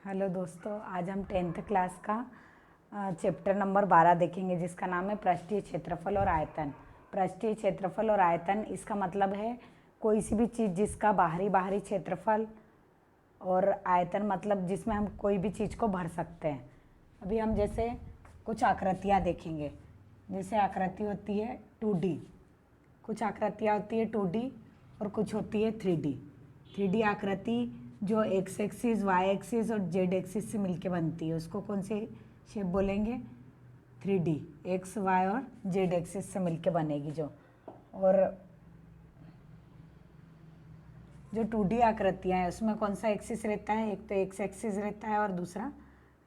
Hello दोस्तों, आज हम 10th क्लास का चैप्टर नंबर 12 देखेंगे जिसका नाम है पृष्ठीय क्षेत्रफल और आयतन। पृष्ठीय क्षेत्रफल और आयतन इसका मतलब है कोई सी भी चीज़ जिसका बाहरी क्षेत्रफल और आयतन मतलब जिसमें हम कोई भी चीज़ को भर सकते हैं। अभी हम जैसे कुछ आकृतियाँ देखेंगे। जैसे आकृति होती है 2D, कुछ आकृतियाँ होती है 2D और कुछ होती है 3D। 3D आकृति जो एक्स एक्सिस, वाई एक्सिस और जेड एक्सिस से मिलके बनती है उसको कौन से शेप बोलेंगे? 3D, एक्स वाई और जेड एक्सिस से मिलके बनेगी जो। और जो 2D आकृतियाँ हैं उसमें कौन सा एक्सिस रहता है? एक तो एक्स एक्सिस रहता है और दूसरा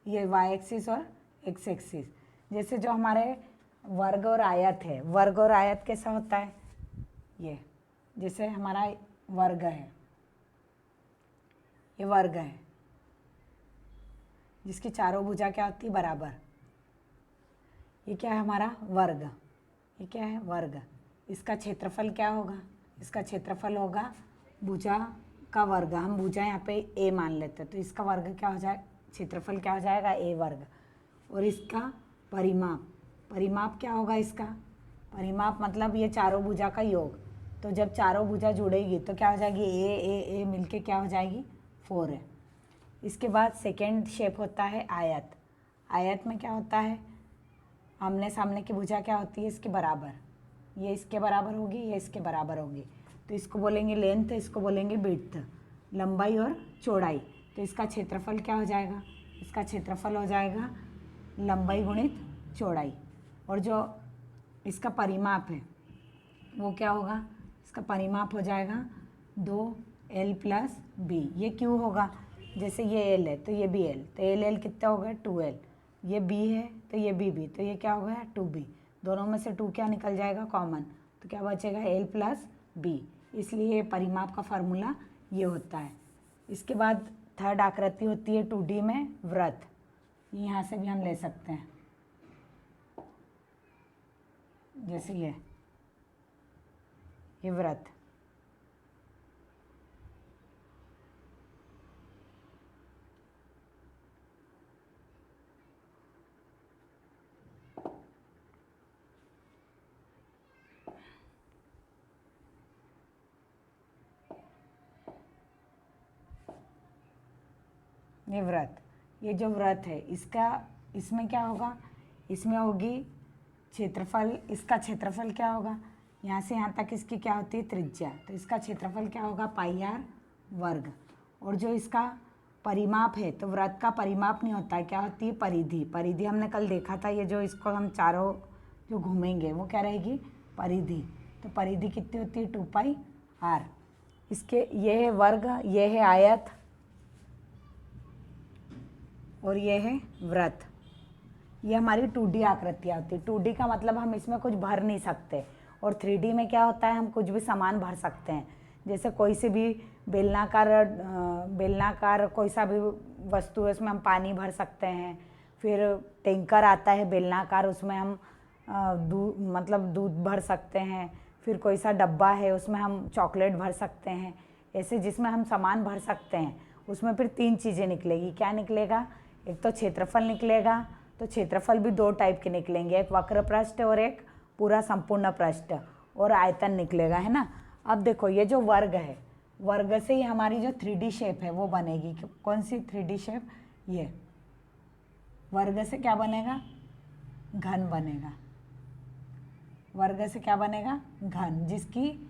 ये वाई एक्सिस और एक्स एक्सिस। जैसे जो हमारे वर्ग और आयत है, वर्ग और आयत कैसा होता है? ये जैसे हमारा वर्ग है, ये वर्ग है जिसकी चारों भुजा क्या होती है? बराबर। ये क्या है? हमारा वर्ग। ये क्या है? वर्ग। इसका क्षेत्रफल क्या होगा? इसका क्षेत्रफल होगा भुजा का वर्ग। हम भुजा यहाँ पे ए मान लेते हैं तो इसका वर्ग क्या हो जाए? क्षेत्रफल क्या हो जाएगा? ए वर्ग। और इसका परिमाप, परिमाप क्या होगा इसका? परिमाप मतलब ये चारों भुजा का योग। तो जब चारों भुजा जुड़ेगी तो क्या हो जाएगी? ए मिलके क्या हो जाएगी? 4 है। इसके बाद सेकेंड शेप होता है आयत। आयत में क्या होता है? आमने सामने की भुजा क्या होती है? इसके बराबर। ये इसके बराबर होगी, ये इसके बराबर होगी। तो इसको बोलेंगे लेंथ, इसको बोलेंगे विड्थ, लंबाई और चौड़ाई। तो इसका क्षेत्रफल क्या हो जाएगा? इसका क्षेत्रफल हो जाएगा लंबाई गुणित चौड़ाई। और जो इसका परिमाप है वो क्या होगा? इसका परिमाप हो जाएगा 2L + B। ये क्यों होगा? जैसे ये L है तो ये भी L, तो L कितना होगा? 2L। ये B है तो ये B, तो ये क्या हो गया? 2B। दोनों में से 2 क्या निकल जाएगा? कॉमन। तो क्या बचेगा? L + B। इसलिए परिमाप का फार्मूला ये होता है। इसके बाद थर्ड आकृति होती है 2D में वृत्त। यहाँ से भी हम ले सकते हैं, जैसे ये वृत्त। ये व्रत, ये जो व्रत है इसमें क्या होगा? इसमें होगी क्षेत्रफल। इसका क्षेत्रफल क्या होगा? यहाँ से यहाँ तक इसकी क्या होती है? त्रिज्या। तो इसका क्षेत्रफल क्या होगा? πr वर्ग। और जो इसका परिमाप है तो व्रत का परिमाप नहीं होता है, क्या होती है? परिधि। परिधि हमने कल देखा था, ये जो इसको हम चारों जो घूमेंगे वो क्या रहेगी? परिधि। तो परिधि कितनी होती है? 2πr। इसके ये है वर्ग, ये है आयत और ये है वृत्त। ये हमारी 2D आकृतियाँ होती है। 2D का मतलब हम इसमें कुछ भर नहीं सकते। और 3D में क्या होता है? हम कुछ भी सामान भर सकते हैं। जैसे कोई से भी बेलनाकार कोई सा भी वस्तु है उसमें हम पानी भर सकते हैं। फिर टैंकर आता है बेलनाकार, उसमें हम दूध भर सकते हैं। फिर कोई सा डब्बा है उसमें हम चॉकलेट भर सकते हैं। ऐसे जिसमें हम सामान भर सकते हैं उसमें फिर 3 चीज़ें निकलेगी। क्या निकलेगा? एक तो क्षेत्रफल निकलेगा। तो क्षेत्रफल भी 2 टाइप के निकलेंगे, एक वक्र पृष्ठ और एक पूरा संपूर्ण पृष्ठ। और आयतन निकलेगा, है ना। अब देखो ये जो वर्ग है, वर्ग से ही हमारी जो 3D शेप है वो बनेगी। कौन सी 3D शेप? ये वर्ग से क्या बनेगा? घन बनेगा। वर्ग से क्या बनेगा? घन। जिसकी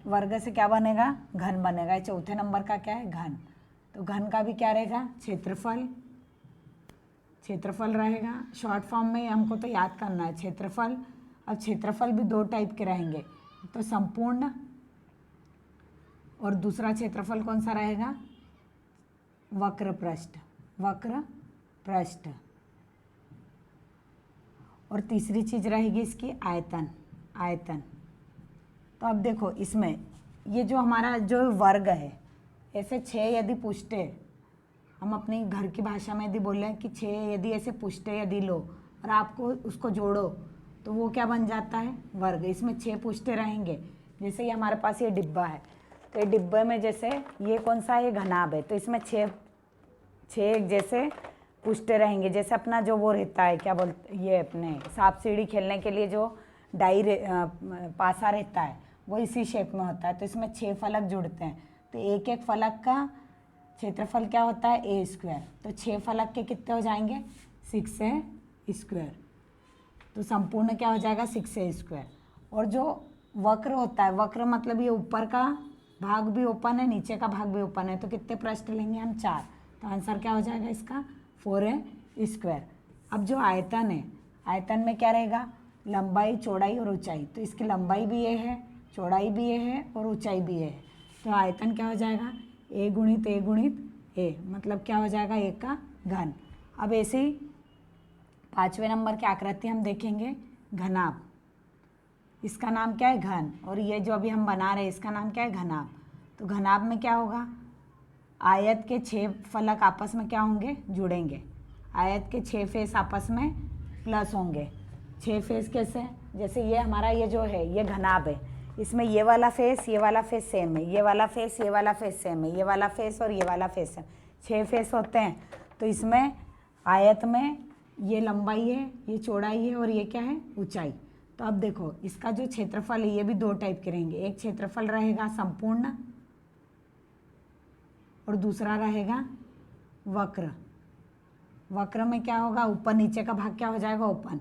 वर्ग से क्या बनेगा? घन बनेगा। चौथे नंबर का क्या है? घन। तो घन का भी क्या रहेगा? क्षेत्रफल। क्षेत्रफल रहेगा। शॉर्ट फॉर्म में हमको तो याद करना है क्षेत्रफल। अब क्षेत्रफल भी 2 टाइप के रहेंगे, तो संपूर्ण और दूसरा क्षेत्रफल कौन सा रहेगा? वक्र पृष्ठ। वक्र पृष्ठ। और तीसरी चीज रहेगी इसकी आयतन। आयतन। तो अब देखो इसमें ये जो हमारा जो वर्ग है, ऐसे 6 यदि पुष्टे, हम अपनी घर की भाषा में यदि बोल रहे हैं कि 6 यदि ऐसे पुष्टे यदि लो और आपको उसको जोड़ो तो वो क्या बन जाता है? वर्ग। इसमें 6 पुष्टे रहेंगे। जैसे ये हमारे पास ये डिब्बा है, तो ये डिब्बे में जैसे ये कौन सा है? ये घनाभ है। तो इसमें 6 6 एक जैसे पुष्टे रहेंगे, जैसे अपना जो वो रहता है क्या बोलते ये अपने सांप सीढ़ी खेलने के लिए जो पासा रहता है वो इसी शेप में होता है। तो इसमें 6 फलक जुड़ते हैं, तो एक एक फलक का क्षेत्रफल क्या होता है ए स्क्वायर। तो 6 फलक के कितने हो जाएंगे 6 ए स्क्वायर। तो संपूर्ण क्या हो जाएगा 6 ए स्क्वायर। और जो वक्र होता है, वक्र मतलब ये ऊपर का भाग भी ओपन है, नीचे का भाग भी ओपन है, तो कितने पृष्ठ लेंगे हम 4। तो आंसर क्या हो जाएगा इसका 4a स्क्वायर। अब जो आयतन है, आयतन में क्या रहेगा लंबाई चौड़ाई और ऊंचाई। तो इसकी लंबाई भी ये है, चौड़ाई भी ये है और ऊंचाई भी ये है। तो आयतन क्या हो जाएगा a गुणित a गुणित a, मतलब क्या हो जाएगा a का घन। अब ऐसे ही 5वें नंबर की आकृति हम देखेंगे घनाभ। इसका नाम क्या है घन, और ये जो अभी हम बना रहे हैं इसका नाम क्या है घनाभ। तो घनाभ में क्या होगा, आयत के 6 फलक आपस में क्या होंगे जुड़ेंगे, आयत के 6 फेस आपस में प्लस होंगे। 6 फेस कैसे, जैसे ये हमारा ये जो है ये घनाभ है, इसमें ये वाला फेस सेम है, ये वाला फेस सेम है, ये वाला फेस और ये वाला फेस है, 6 फेस होते हैं। तो इसमें आयत में ये लंबाई है, ये चौड़ाई है और ये क्या है ऊंचाई। तो अब देखो इसका जो क्षेत्रफल है ये भी 2 टाइप के रहेंगे, एक क्षेत्रफल रहेगा संपूर्ण और दूसरा रहेगा वक्र। वक्र में क्या होगा ऊपर नीचे का भाग क्या हो जाएगा ओपन,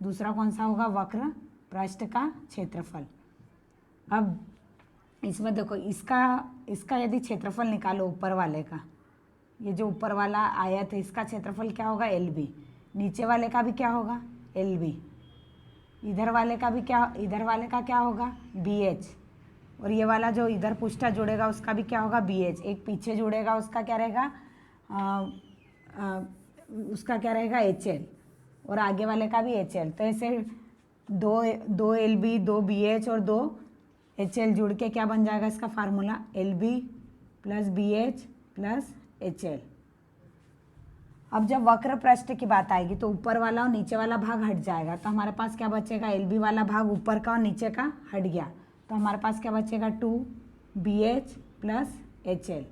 दूसरा कौन सा होगा वक्र पृष्ठ का क्षेत्रफल। अब इसमें देखो इसका यदि क्षेत्रफल निकालो ऊपर वाले का, ये जो ऊपर वाला आयत है इसका क्षेत्रफल क्या होगा LB, नीचे वाले का भी क्या होगा LB, इधर वाले का क्या होगा BH, और ये वाला जो इधर पुष्टा जुड़ेगा उसका भी क्या होगा BH, एक पीछे जुड़ेगा उसका क्या रहेगा उसका क्या रहेगा HL, और आगे वाले का भी HL। तो ऐसे 2 LB 2 BH और 2 HL जुड़ के क्या बन जाएगा इसका formula LB plus BH plus HL। अब जब वक्र पृष्ठ की बात आएगी तो ऊपर वाला और नीचे वाला भाग हट जाएगा, तो हमारे पास क्या बचेगा LB वाला भाग ऊपर का और नीचे का हट गया, तो हमारे पास क्या बचेगा 2BH प्लस HL।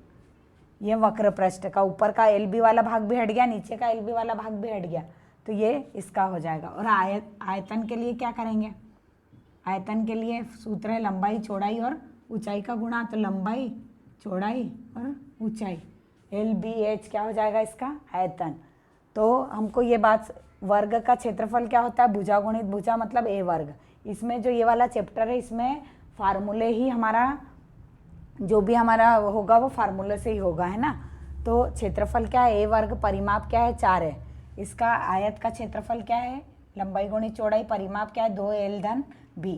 ये वक्र पृष्ठ का ऊपर का LB वाला भाग भी हट गया, नीचे का LB वाला भाग भी हट गया, तो ये इसका हो जाएगा। और आयतन के लिए क्या करेंगे, आयतन के लिए सूत्र है लंबाई चौड़ाई और ऊंचाई का गुणा, तो लंबाई चौड़ाई और ऊंचाई LBH क्या हो जाएगा इसका आयतन। तो हमको ये बात, वर्ग का क्षेत्रफल क्या होता है भुजा गुणित भुजा मतलब A वर्ग। इसमें जो ये वाला चैप्टर है इसमें फार्मूले ही हमारा जो भी हमारा होगा वो फार्मूले से ही होगा, है ना। तो क्षेत्रफल क्या है A वर्ग, परिमाप क्या है 4 है, इसका आयत का क्षेत्रफल क्या है लंबाई गुणित चौड़ाई, परिमाप क्या है 2L धन B।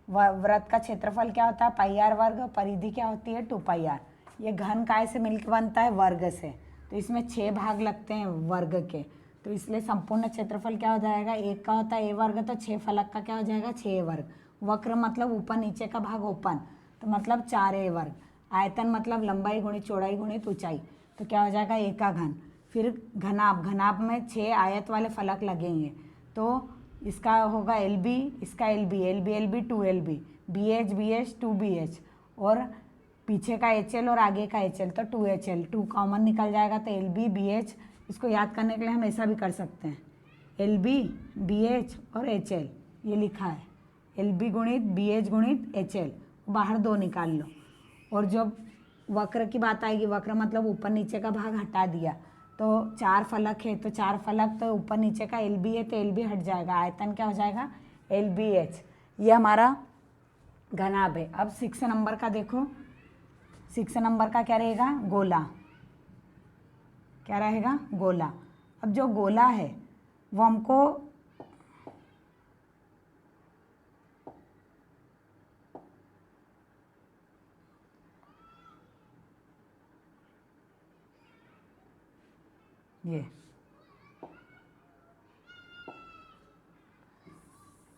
वृत्त का क्षेत्रफल क्या होता है पाई r वर्ग, परिधि क्या होती है 2πr। ये घन काय से मिलकर बनता है वर्ग से, तो इसमें 6 भाग लगते हैं वर्ग के, तो इसलिए संपूर्ण क्षेत्रफल क्या हो जाएगा, एक का होता है A वर्ग, तो 6 फलक का क्या हो जाएगा 6 वर्ग। वक्र मतलब ऊपर नीचे का भाग ओपन, तो मतलब 4A वर्ग। आयतन मतलब लंबाई गुणित चौड़ाई गुणित ऊंचाई, तो क्या हो जाएगा A का घन। फिर घनाभ में 6 आयत वाले फलक लगेंगे, तो इसका होगा LB, इसका LB 2LB, BH 2BH और पीछे का HL और आगे का HL, तो 2HL, 2 कॉमन निकल जाएगा, तो LB BH। इसको याद करने के लिए हम ऐसा भी कर सकते हैं LB BH और HL, ये लिखा है LB गुणित BH गुणित HL, बाहर 2 निकाल लो। और जब वक्र की बात आएगी, वक्र मतलब ऊपर नीचे का भाग हटा दिया, तो 4 फलक है, तो 4 फलक तो ऊपर नीचे का LB है, तो LB हट जाएगा, आयतन क्या हो जाएगा LBH। ये हमारा घनाभ है। अब 6 नंबर का देखो, 6 नंबर का क्या रहेगा गोला, क्या रहेगा गोला। अब जो गोला है वो हमको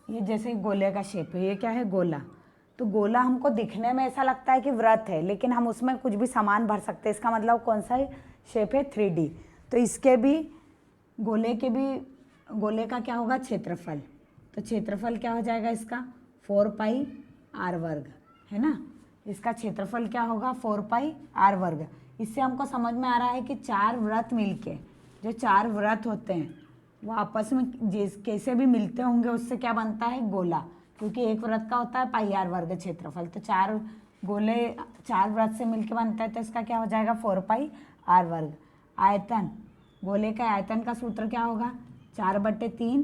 ये जैसे गोले का शेप है, ये क्या है गोला। तो गोला हमको दिखने में ऐसा लगता है कि वृत्त है, लेकिन हम उसमें कुछ भी सामान भर सकते हैं, इसका मतलब कौन सा शेप है 3D। तो इसके भी गोले का क्या होगा क्षेत्रफल, तो क्षेत्रफल क्या हो जाएगा इसका 4πr वर्ग, है ना। इसका क्षेत्रफल क्या होगा 4πr वर्ग। इससे हमको समझ में आ रहा है कि चार वृत्त मिलके, जो चार वृत्त होते हैं वो आपस में जिस कैसे भी मिलते होंगे उससे क्या बनता है, गोला। क्योंकि एक वृत्त का होता है पाई आर वर्ग क्षेत्रफल, तो चार गोले चार वृत्त से मिलके बनता है, तो इसका क्या हो जाएगा 4 पाई आर वर्ग। आयतन, गोले का आयतन का सूत्र क्या होगा, 4/3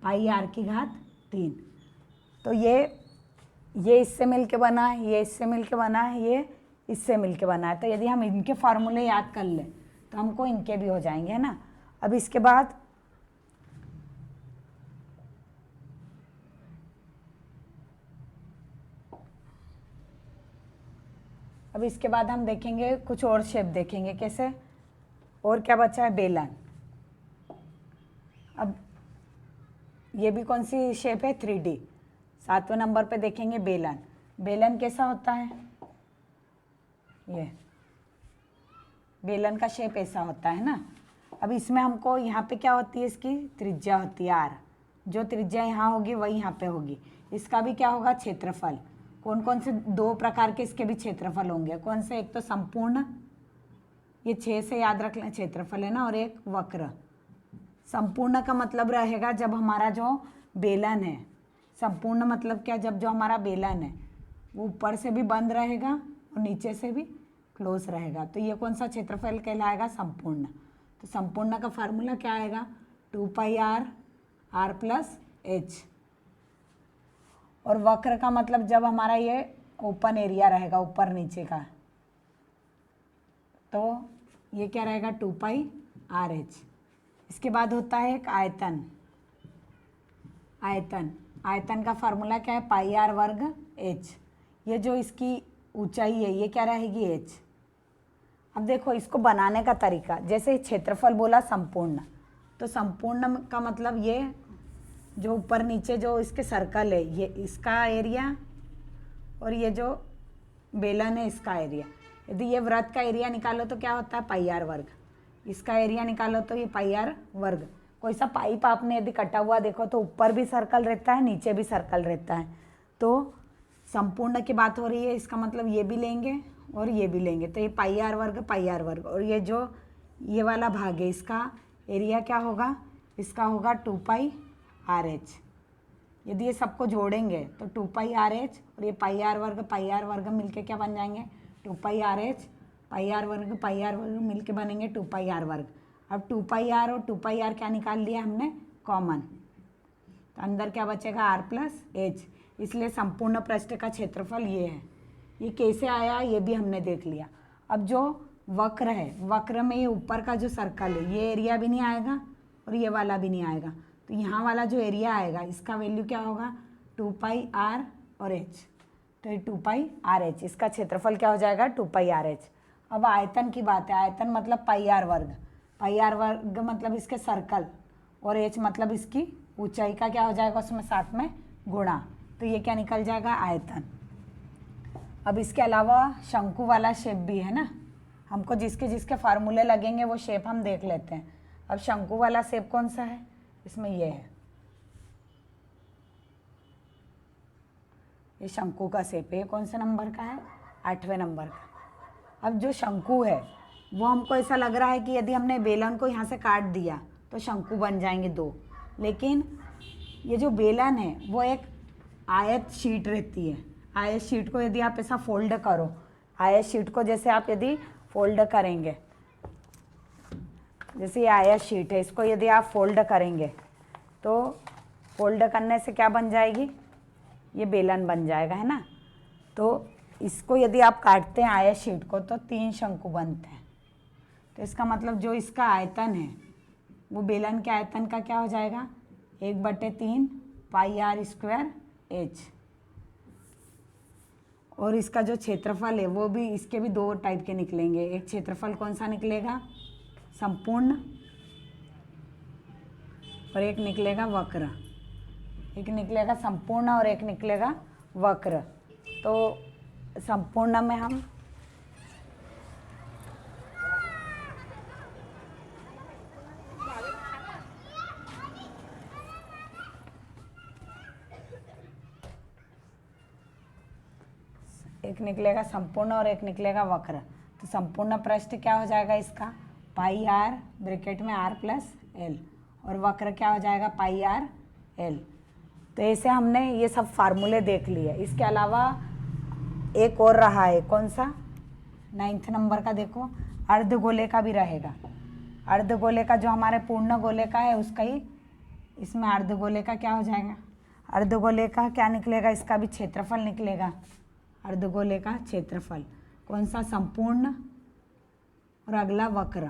पाई आर की घात 3। तो ये इससे मिलके बना है, ये इससे मिलके बना है, ये इससे मिलके बना है। तो यदि हम इनके फार्मूले याद कर लें तो हमको इनके भी हो जाएंगे, है ना। अब इसके बाद हम देखेंगे कुछ और शेप देखेंगे कैसे। और क्या बचा है, बेलन। अब ये भी कौन सी शेप है, 3D। 7वें नंबर पे देखेंगे बेलन। बेलन कैसा होता है, ये बेलन का शेप ऐसा होता है ना। अब इसमें हमको यहाँ पे क्या होती है, इसकी त्रिज्या होती है आर। जो त्रिज्या यहाँ होगी वही यहाँ पे होगी। इसका भी क्या होगा, क्षेत्रफल। कौन कौन से 2 प्रकार के इसके भी क्षेत्रफल होंगे, कौन से, एक तो संपूर्ण, ये 6 से याद रख लें क्षेत्रफल है ना, और एक वक्र। संपूर्ण का मतलब रहेगा जब हमारा जो बेलन है, संपूर्ण मतलब क्या, जब जो हमारा बेलन है वो ऊपर से भी बंद रहेगा और नीचे से भी क्लोज रहेगा, तो ये कौन सा क्षेत्रफल कहलाएगा, संपूर्ण। तो संपूर्ण का फार्मूला क्या आएगा, 2 पाई आर आर प्लस एच। और वक्र का मतलब जब हमारा ये ओपन एरिया रहेगा ऊपर नीचे का, तो ये क्या रहेगा, 2 पाई आर एच। इसके बाद होता है एक आयतन। आयतन का फार्मूला क्या है, पाई आर वर्ग एच। ये जो इसकी ऊंचाई है ये क्या रहेगी, एच। अब देखो इसको बनाने का तरीका, जैसे क्षेत्रफल बोला संपूर्ण, तो संपूर्ण का मतलब ये जो ऊपर नीचे जो इसके सर्कल है ये इसका एरिया, और ये जो बेलन है इसका एरिया। यदि ये वृत्त का एरिया निकालो तो क्या होता है, पाई आर वर्ग। इसका एरिया निकालो तो ये पाई आर वर्ग। कोई सा पाइप आपने यदि कटा हुआ देखो तो ऊपर भी सर्कल रहता है, नीचे भी सर्कल रहता है। तो संपूर्ण की बात हो रही है, इसका मतलब ये भी लेंगे और ये भी लेंगे, तो ये पाई आर वर्ग। और ये जो ये वाला भाग है इसका एरिया क्या होगा, इसका होगा 2 पाई आर एच। यदि ये सबको जोड़ेंगे तो 2 पाई आर एच और ये पाई आर वर्ग मिलके क्या बन जाएंगे, 2 पाई आर एच, पाई आर वर्ग मिलके बनेंगे 2 पाई आर वर्ग। अब 2 पाई आर और 2 पाई आर क्या निकाल लिया हमने, कॉमन, तो अंदर क्या बचेगा, आर प्लस एच। इसलिए संपूर्ण पृष्ठ का क्षेत्रफल ये है। ये कैसे आया ये भी हमने देख लिया। अब जो वक्र है, वक्र में ये ऊपर का जो सर्कल है ये एरिया भी नहीं आएगा और ये वाला भी नहीं आएगा, तो यहाँ वाला जो एरिया आएगा इसका वैल्यू क्या होगा, 2 पाई आर और एच। तो ये 2 पाई आर एच, इसका क्षेत्रफल क्या हो जाएगा, 2 पाई आर एच। अब आयतन की बात है, आयतन मतलब पाई आर वर्ग मतलब इसके सर्कल, और एच मतलब इसकी ऊंचाई का क्या हो जाएगा उसमें साथ में गुणा, तो ये क्या निकल जाएगा, आयतन। अब इसके अलावा शंकु वाला शेप भी है ना, हमको जिसके जिसके फार्मूले लगेंगे वो शेप हम देख लेते हैं। अब शंकु वाला शेप कौन सा है, इसमें ये है, ये शंकु का शेप है। कौन से नंबर का है, 8वें नंबर का। अब जो शंकु है वो हमको ऐसा लग रहा है कि यदि हमने बेलन को यहाँ से काट दिया तो शंकु बन जाएंगे 2, लेकिन ये जो बेलन है वो एक आयत शीट रहती है। आयत शीट को यदि आप ऐसा फोल्ड करो, आयत शीट को जैसे आप यदि फोल्ड करेंगे, जैसे ये आयत शीट है, इसको यदि आप फोल्ड करेंगे तो फोल्ड करने से क्या बन जाएगी, ये बेलन बन जाएगा, है ना। तो इसको यदि आप काटते हैं आयत शीट को तो 3 शंकु बनते हैं। तो इसका मतलब जो इसका आयतन है वो बेलन के आयतन का क्या हो जाएगा, 1/3 पाई आर स्क्वायर एच। और इसका जो क्षेत्रफल है वो भी, इसके भी 2 टाइप के निकलेंगे। एक क्षेत्रफल कौन सा निकलेगा, संपूर्ण, और एक निकलेगा वक्र। एक निकलेगा संपूर्ण और एक निकलेगा वक्र। तो संपूर्ण में हम एक निकलेगा संपूर्ण और एक निकलेगा वक्र। तो संपूर्ण पृष्ठ क्या हो जाएगा इसका, पाई आर ब्रैकेट में आर प्लस एल, और वक्र क्या हो जाएगा पाई आर एल। तो ऐसे हमने ये सब फार्मूले देख लिए। इसके अलावा एक और रहा है, कौन सा, 9th नंबर का देखो, अर्धगोले का भी रहेगा। अर्धगोले का जो हमारे पूर्ण गोले का है उसका ही इसमें अर्धगोले का क्या हो जाएगा, अर्धगोले का क्या निकलेगा, इसका भी क्षेत्रफल निकलेगा। अर्धगोले का क्षेत्रफल कौन सा, संपूर्ण और अगला वक्र।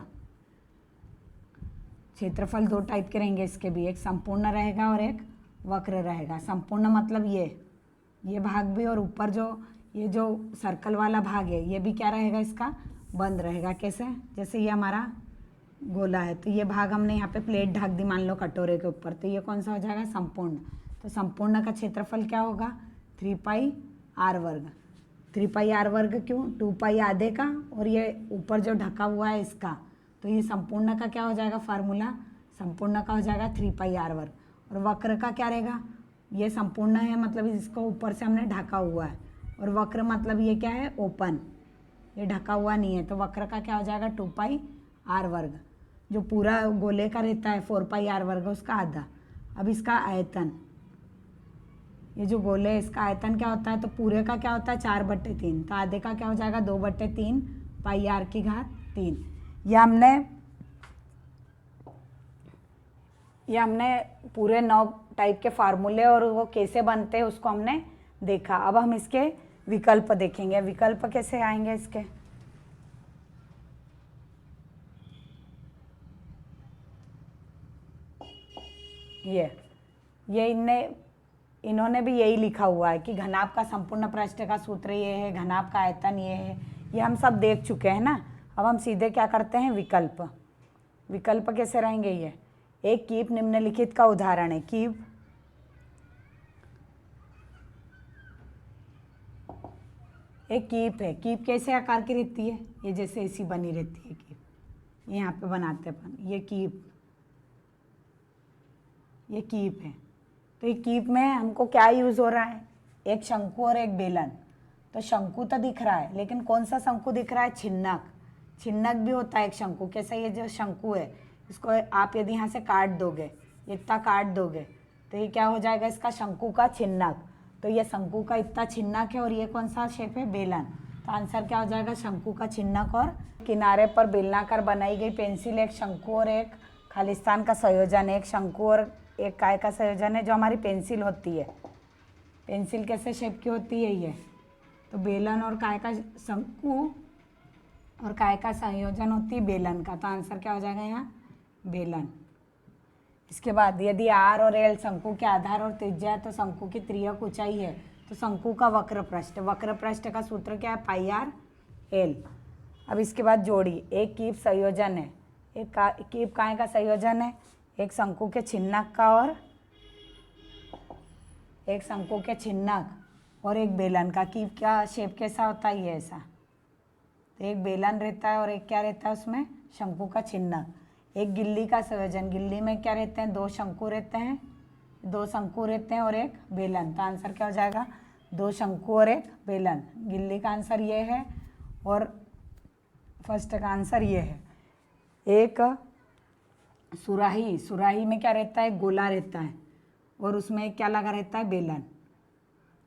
क्षेत्रफल दो टाइप के रहेंगे इसके भी, एक संपूर्ण रहेगा और एक वक्र रहेगा। संपूर्ण मतलब ये भाग भी, और ऊपर जो ये जो सर्कल वाला भाग है ये भी क्या रहेगा, इसका बंद रहेगा। कैसे, जैसे ये हमारा गोला है तो ये भाग हमने यहाँ पे प्लेट ढक दी मान लो कटोरे के ऊपर, तो ये कौन सा हो जाएगा, संपूर्ण। तो संपूर्ण का क्षेत्रफल क्या होगा, 3 पाई आर वर्ग। 3 पाई आर वर्ग क्यों, 2 पाई आधे का और ये ऊपर जो ढका हुआ है इसका, तो ये संपूर्ण का क्या हो जाएगा फार्मूला, संपूर्ण का हो जाएगा 3 पाई आर वर्ग। और वक्र का क्या रहेगा, ये संपूर्ण है मतलब इसको ऊपर से हमने ढका हुआ है, और वक्र मतलब ये क्या है, ओपन, ये ढका हुआ नहीं है, तो वक्र का क्या हो जाएगा 2 पाई आर वर्ग। जो पूरा गोले का रहता है 4 पाई आर वर्ग उसका आधा। अब इसका आयतन, ये जो गोले है इसका आयतन क्या होता है, तो पूरे का क्या होता है 4/3, तो आधे का क्या हो जाएगा 2/3 पाई आर की घात 3। ये हमने पूरे 9 टाइप के फार्मूले और वो कैसे बनते हैं उसको हमने देखा। अब हम इसके विकल्प देखेंगे। विकल्प कैसे आएंगे इसके, ये इन्होंने भी यही लिखा हुआ है कि घनाभ का संपूर्ण पृष्ठ का सूत्र ये है, घनाभ का आयतन ये है, ये हम सब देख चुके हैं ना। अब हम सीधे क्या करते हैं, विकल्प। विकल्प कैसे रहेंगे, ये एक कीप निम्नलिखित का उदाहरण है। कीप एक कीप है, कीप कैसे आकार की रहती है, ये जैसे ऐसी बनी रहती है कीप, यहाँ पे बनाते अपन, ये कीप है। तो ये कीप में हमको क्या यूज़ हो रहा है, एक शंकु और एक बेलन। तो शंकु तो दिख रहा है लेकिन कौन सा शंकु दिख रहा है, छिन्नक। छिन्नक भी होता है एक शंकु। कैसे, ये जो शंकु है इसको आप यदि यहाँ से काट दोगे, इतना काट दोगे तो ये क्या हो जाएगा, इसका शंकु का छिन्नक। तो ये शंकु का इतना छिन्नक है और ये कौन सा शेप है, बेलन। तो आंसर क्या हो जाएगा, शंकु का छिन्नक। और किनारे पर बेलनाकार बनाई गई पेंसिल एक शंकु और एक खालिस्तान का संयोजन है। एक शंकु और एक काय का संयोजन है जो हमारी पेंसिल होती है। पेंसिल कैसे शेप की होती है, ये तो बेलन और काय का, शंकु और काय का संयोजन होती है बेलन का। तो आंसर क्या हो जाएगा यहाँ, बेलन। इसके बाद यदि आर और एल शंकु के आधार और त्रिज्या है तो शंकु की त्रिज्यक ऊंचाई है, तो शंकु का वक्र पृष्ठ, वक्र पृष्ठ का सूत्र क्या है, पाई आर एल। अब इसके बाद जोड़ी, एक कीप संयोजन है, एक कीप काय का संयोजन है, एक शंकु के छिन्नक का और एक शंकु के छिन्नक और एक बेलन का। कीप का शेप कैसा होता है, ये ऐसा। तो एक बेलन रहता है और एक क्या रहता है उसमें, शंकु का छिन्नक। एक गिल्ली का संयोजन, गिल्ली में क्या रहते हैं, 2 शंकु रहते हैं, 2 शंकु रहते हैं और एक बेलन। तो आंसर क्या हो जाएगा, 2 शंकु और एक बेलन। गिल्ली का आंसर ये है और फर्स्ट का आंसर ये है। एक सुराही, सुराही में क्या रहता है, गोला रहता है और उसमें क्या लगा रहता है, बेलन।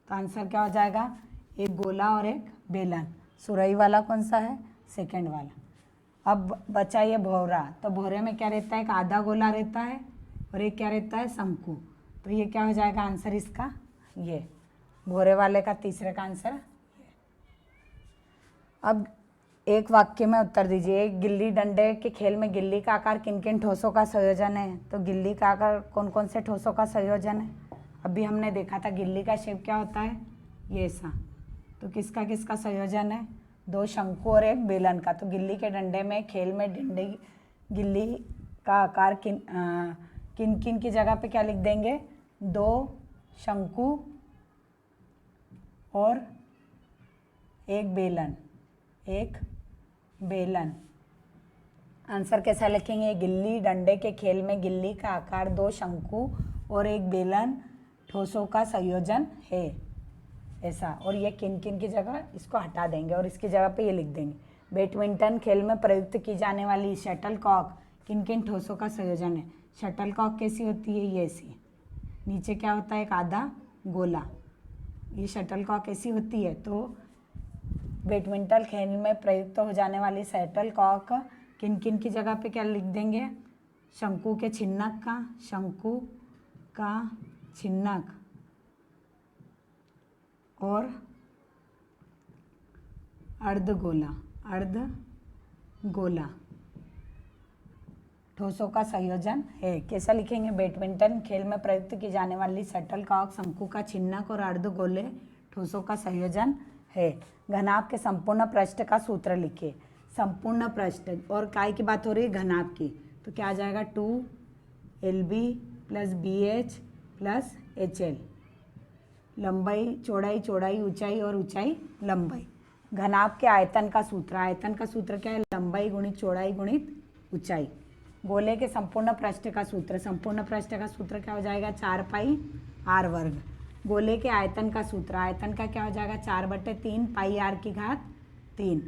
तो आंसर क्या हो जाएगा, एक गोला और एक बेलन। सुराही वाला कौन सा है, सेकंड वाला। अब बचा ये भौरा, तो भौरे में क्या रहता है, एक आधा गोला रहता है और एक क्या रहता है, शंकु। तो ये क्या हो जाएगा आंसर इसका, ये भौरे वाले का तीसरे का आंसर ये। अब एक वाक्य में उत्तर दीजिए। एक गिल्ली डंडे के खेल में गिल्ली का आकार किन किन ठोसों का संयोजन है, तो गिल्ली का आकार कौन कौन से ठोसों का संयोजन है। अभी हमने देखा था गिल्ली का शेप क्या होता है, ये ऐसा। तो किसका किसका संयोजन है, 2 शंकु और एक बेलन का। तो गिल्ली के डंडे में, खेल में डंडे गिल्ली का आकार किन किन की जगह पे क्या लिख देंगे, 2 शंकु और एक बेलन, एक बेलन। आंसर कैसा लिखेंगे, गिल्ली डंडे के खेल में गिल्ली का आकार 2 शंकु और एक बेलन ठोसों का संयोजन है, ऐसा। और ये किन किन की जगह इसको हटा देंगे और इसकी जगह पे ये लिख देंगे, बैडमिंटन खेल में प्रयुक्त की जाने वाली शटलकॉक किन किन ठोसों का संयोजन है। शटलकॉक कैसी होती है, ये ऐसी, नीचे क्या होता है, एक आधा गोला, ये शटलकॉक ऐसी होती है। तो बैडमिंटन खेल में प्रयुक्त हो जाने वाली शटलकॉक किन किन की जगह पे क्या लिख देंगे, शंकु के छिन्नक का, शंकु का छिन्नक और अर्धगोला, अर्धगोला ठोसों का संयोजन है। कैसा लिखेंगे, बैडमिंटन खेल में प्रयुक्त की जाने वाली शटलकॉक शंकु का छिन्नक और अर्धगोले ठोसों का संयोजन है। घनाभ के संपूर्ण पृष्ठ का सूत्र लिखिए। संपूर्ण पृष्ठ, और काय की बात हो रही है, घनाभ की, तो क्या आ जाएगा 2LB + BH + HL, लंबाई चौड़ाई, चौड़ाई ऊंचाई और ऊंचाई लंबाई। घनाभ के आयतन का सूत्र, आयतन का सूत्र क्या है, लंबाई गुणित चौड़ाई गुणित ऊंचाई। गोले के संपूर्ण पृष्ठ का सूत्र, संपूर्ण पृष्ठ का सूत्र क्या हो जाएगा, 4πr²। गोले के आयतन का सूत्र, आयतन का क्या हो जाएगा, 4/3 πr⁴।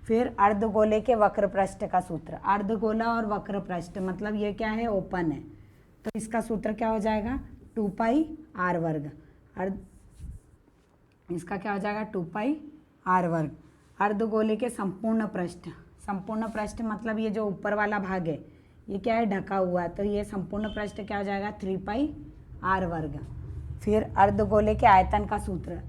फिर अर्धगोले के वक्र पृष्ठ का सूत्र, अर्धगोला और वक्र पृष्ठ मतलब ये क्या है, ओपन है, तो इसका सूत्र क्या हो जाएगा, 2πr²। इसका क्या हो जाएगा, 2πr²। अर्धगोले के संपूर्ण पृष्ठ, संपूर्ण पृष्ठ मतलब ये जो ऊपर वाला भाग है ये क्या है, ढका हुआ है, तो ये संपूर्ण पृष्ठ क्या हो जाएगा, 3πr²। फिर अर्धगोले के आयतन का सूत्र,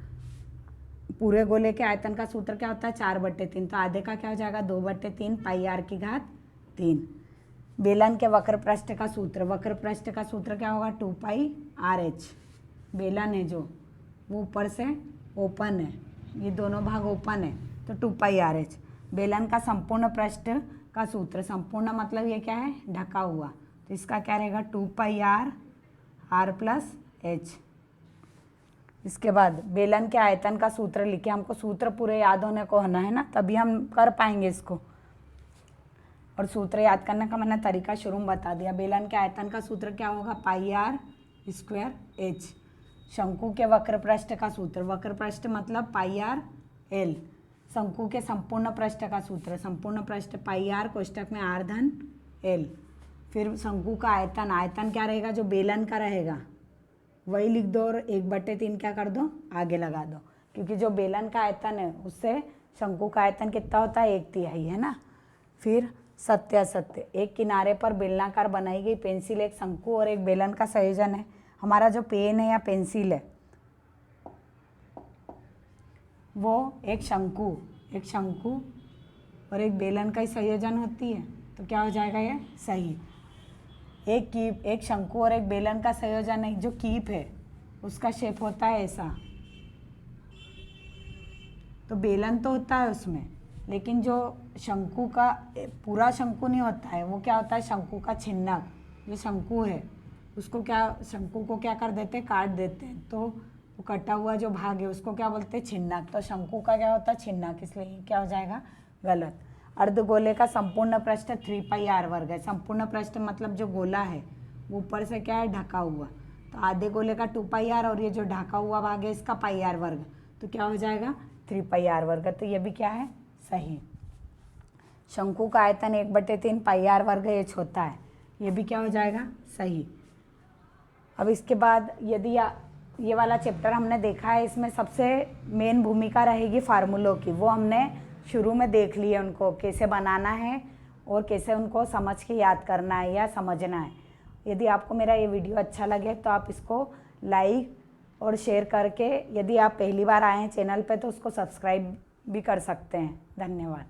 पूरे गोले के आयतन का सूत्र क्या होता है, 4/3, तो आधे का क्या हो जाएगा, 2/3 πr⁴। बेलन के वक्र पृष्ठ का सूत्र, वक्र पृष्ठ का सूत्र क्या होगा, 2πrh। बेलन है जो वो ऊपर से ओपन है, ये दोनों भाग ओपन है, तो 2πrh। बेलन का संपूर्ण पृष्ठ का सूत्र, संपूर्ण मतलब ये क्या है, ढका हुआ, तो इसका क्या रहेगा, 2πr+h। इसके बाद बेलन के आयतन का सूत्र लिखे, हमको सूत्र पूरे याद होने को होना है ना, तभी हम कर पाएंगे इसको। और सूत्र याद करने का मैंने तरीका शुरू में बता दिया। बेलन के आयतन का सूत्र क्या होगा, πr²h। शंकु के वक्र पृष्ठ का सूत्र, वक्र पृष्ठ मतलब πr_l। शंकु के संपूर्ण पृष्ठ का सूत्र, संपूर्ण पृष्ठ πr कोष्टक में r⁴l। फिर शंकु का आयतन, आयतन क्या रहेगा, जो बेलन का रहेगा वही लिख दो और 1/3 क्या कर दो, आगे लगा दो, क्योंकि जो बेलन का आयतन है उससे शंकु का आयतन कितना होता है, 1/3 है ना। फिर सत्यासत्य, एक किनारे पर बेलनाकार बनाई गई पेंसिल एक शंकु और एक बेलन का संयोजन है। हमारा जो पेन है या पेंसिल है वो एक शंकु और एक बेलन का ही संयोजन होती है, तो क्या हो जाएगा, ये सही। एक कीप, एक शंकु और एक बेलन का संयोजन है, जो कीप है उसका शेप होता है ऐसा, तो बेलन तो होता है उसमें, लेकिन जो शंकु का पूरा शंकु नहीं होता है, वो क्या होता है, शंकु का छिन्नक। जो शंकु है उसको क्या, शंकु को क्या कर देते हैं, काट देते हैं, तो वो कटा हुआ जो भाग है उसको क्या बोलते हैं, छिन्नक। तो शंकु का क्या होता है, छिन्नक, इसलिए ये क्या हो जाएगा, गलत। अर्धगोले का संपूर्ण पृष्ठ 3πr² है। संपूर्ण पृष्ठ मतलब जो गोला है वो ऊपर से क्या है, ढका हुआ, तो आधे गोले का 2πr और ये जो ढका हुआ भाग है इसका πr², तो क्या हो जाएगा, 3πr²। तो ये भी क्या है, सही। शंकु का आयतन 1/3 πr² होता है, ये भी क्या हो जाएगा, सही। अब इसके बाद यदि ये वाला चैप्टर हमने देखा है, इसमें सबसे मेन भूमिका रहेगी फार्मूलों की, वो हमने शुरू में देख लिए, उनको कैसे बनाना है और कैसे उनको समझ के याद करना है या समझना है। यदि आपको मेरा ये वीडियो अच्छा लगे तो आप इसको लाइक और शेयर करके, यदि आप पहली बार आए हैं चैनल पे तो उसको सब्सक्राइब भी कर सकते हैं। धन्यवाद।